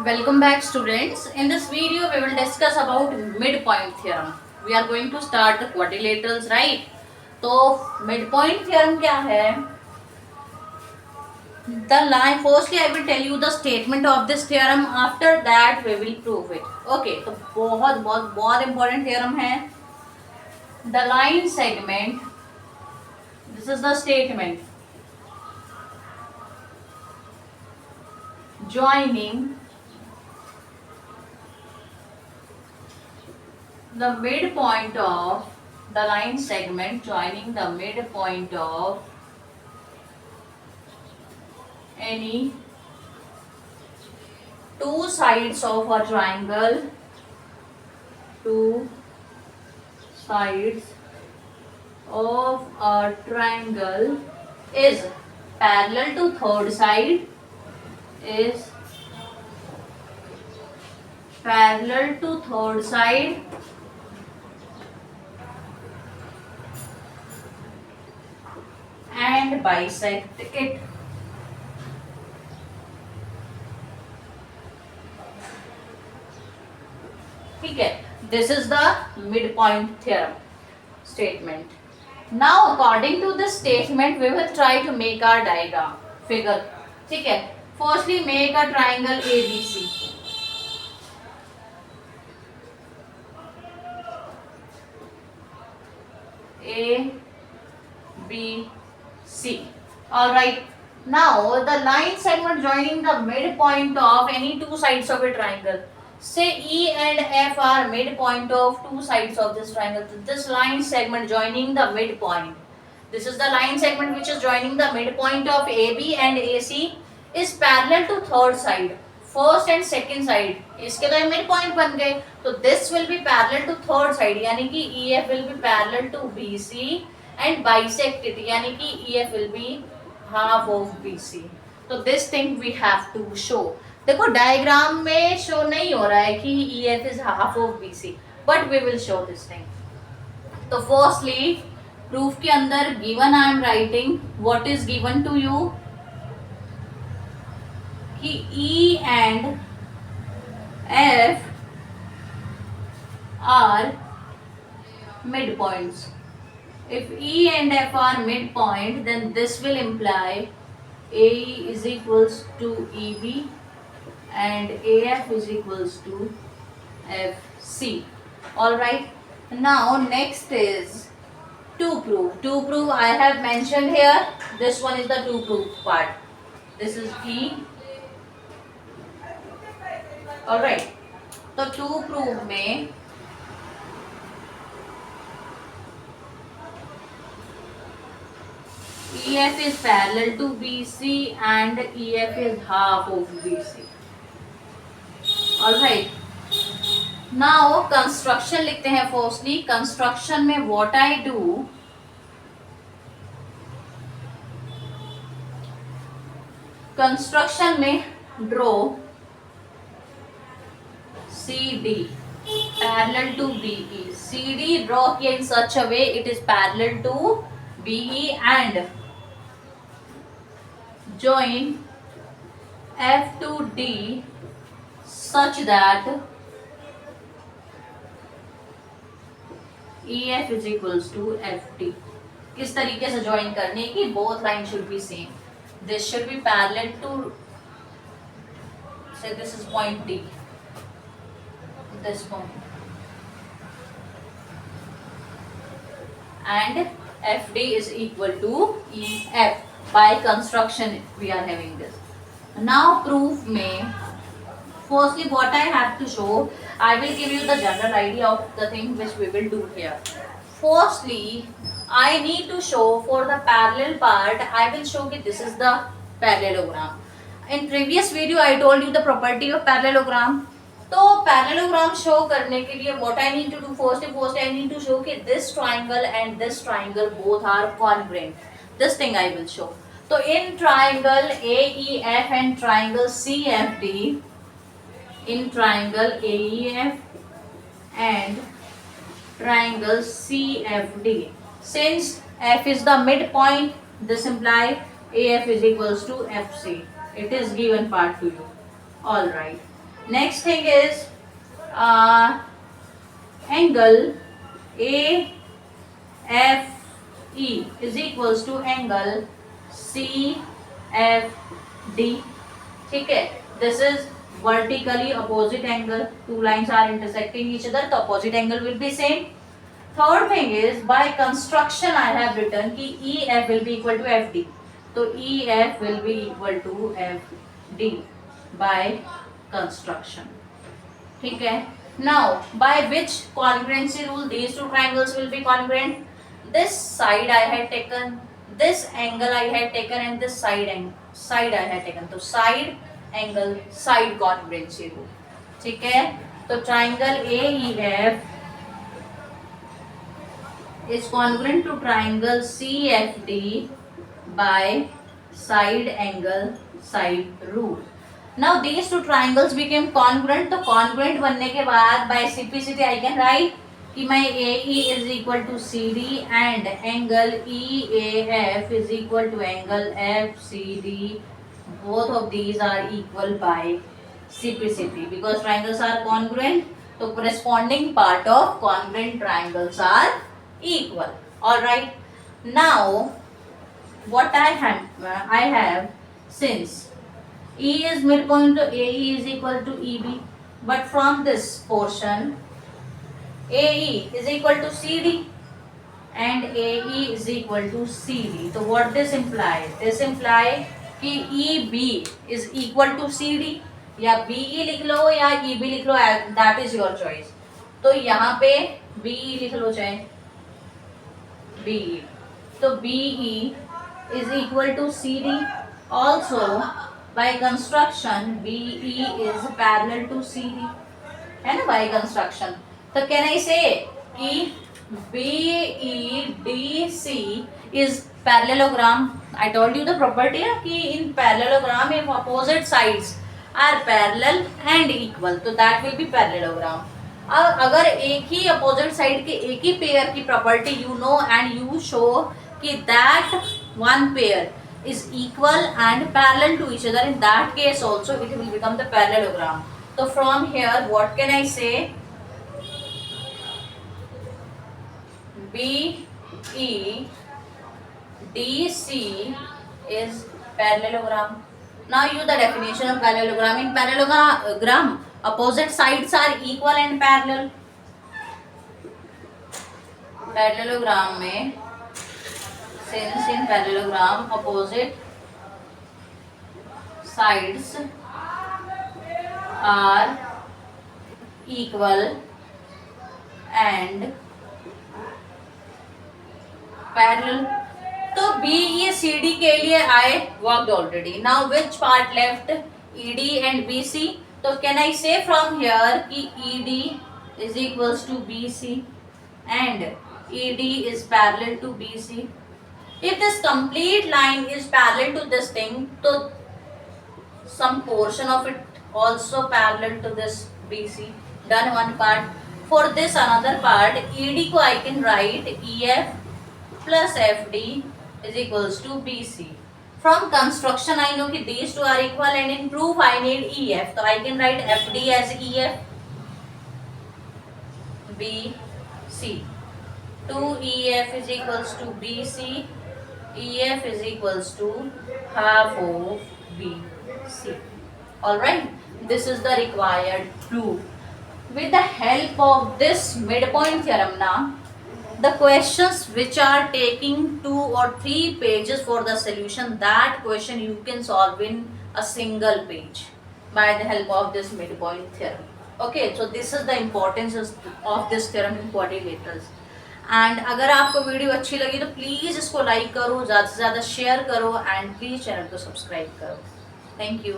Welcome back students. In this video we will discuss about midpoint theorem. We are going to start the quadrilaterals, right? तो midpoint theorem क्या है? The line firstly I will tell you the statement of this theorem. After that we will prove it. Okay, तो बहुत बहुत बहुत important theorem है. The line segment. This is the statement. Joining the midpoint of the line segment joining the midpoint of any two sides of a triangle, two sides of a triangle is parallel to third side, is parallel to third side and bisect it. ठीक है, this is the midpoint theorem statement. Now according to this statement we will try to make our diagram figure. ठीक है, firstly make a triangle ABC. A B C. All right. Now the line segment joining the midpoint of any two sides of a triangle. Say E and F are midpoint of two sides of this triangle. This line segment joining the midpoint. This is the line segment which is joining the midpoint of AB and AC is parallel to third side. First and second side इसके तो mid point बन गए, तो this will be parallel to third side यानी कि EF will be parallel to BC and bisect it यानी कि EF will be half of BC. तो this thing we have to show. देखो डायग्राम में शो नहीं हो रहा है कि EF is half of BC, but we will show this thing. तो फर्स्टली प्रूफ के अंदर given I am writing what is given to you कि E and F are midpoints. If E and F are midpoint, then this will imply AE is equals to EB and AF is equals to FC. Alright. Now next is to prove. To prove I have mentioned here. This one is the to prove part. This is E. Alright, तो to prove में EF is parallel to BC and EF is half of BC. Alright, now construction लिखते हैं. Firstly construction में what I do, construction में draw CD parallel to BE. CD draw here in such a way it is parallel to BE and join F to D such that EF is equals to FD. किस तरीके से join करने की, both lines should be same. This should be parallel to, say this is point D. This point and FD is equal to EF. By construction we are having this. Now proof में firstly what I have to show, I will give you the general idea of the thing which we will do here. Firstly I need to show for the parallel part, I will show that this is the parallelogram. In previous video I told you the property of parallelogram. तो parallelogram show करने के लिए what I need to do, first I need to show कि this triangle and this triangle both are congruent. This thing I will show. तो in triangle AEF and triangle CFD, in triangle AEF and triangle CFD, since F is the midpoint, this imply AF is equals to FC. It is given part to you. All right. Next thing is angle AFE is equals to angle CFD. ठीक है, this is vertically opposite angle. Two lines are intersecting each other, the opposite angle will be same. Third thing is by construction I have written कि EF will be equal to FD. तो EF will be equal to FD by construction. ठीक है. Now by which congruency rule these two triangles will be congruent? This side I had taken, this angle I had taken, and this side I had taken. तो side angle side congruency rule. ठीक है. तो triangle AEF is congruent to triangle CFD by side angle side rule. Now these two triangles became congruent. तो congruent बनने के बाद by simplicity I can write कि my AE is equal to CD and angle EAF is equal to angle FCD. Both of these are equal by simplicity because triangles are congruent. So corresponding part of congruent triangles are equal. All right. Now what I have since E is midpoint to AE is equal to EB, but from this portion AE is equal to CD and AE is equal to CD. So what this implies? This implies कि EB is equal to CD या BE लिख लो या EB लिख लो, that is your choice. तो यहाँ पे BE लिख लो चाहे BE. तो BE is equal to CD. Also by construction BE is parallel to CD. है ना, by construction. तो can I say कि BEDC is parallelogram. I told you the property है कि in parallelogram if opposite sides are parallel and equal, तो that will be parallelogram. अब अगर एक ही opposite side के एक ही pair की property you know and you show कि that one pair is equal and parallel to each other, in that case also it will become the parallelogram. So from here what can I say? BEDC is parallelogram. Now you the definition of parallelogram. In parallelogram opposite sides are equal and parallel. Parallelogram में since in parallelogram opposite sides are equal and parallel. तो BECD के लिए I worked already. Now which part left? ED and BC. तो can I say from here कि ED is equals to BC and ED is parallel to BC. If this complete line is parallel to this thing, तो some portion of it also parallel to this BC. Done one part. For this another part, ED को I can write EF plus FD is equals to BC. From construction I know कि these two are equal and in proof I need EF. So I can write FD as EF BC. 2EF is equals to BC. EF is equals to half of BC. Alright, this is the required proof. With the help of this midpoint theorem now, the questions which are taking 2 or 3 pages for the solution, that question you can solve in a single page by the help of this midpoint theorem. Okay, so this is the importance of this theorem in quadrilaterals. And अगर आपको video अच्छी लगी तो please इसको like करो, ज़्यादा से ज़्यादा शेयर करो एंड प्लीज़ चैनल को सब्सक्राइब करो. Thank you.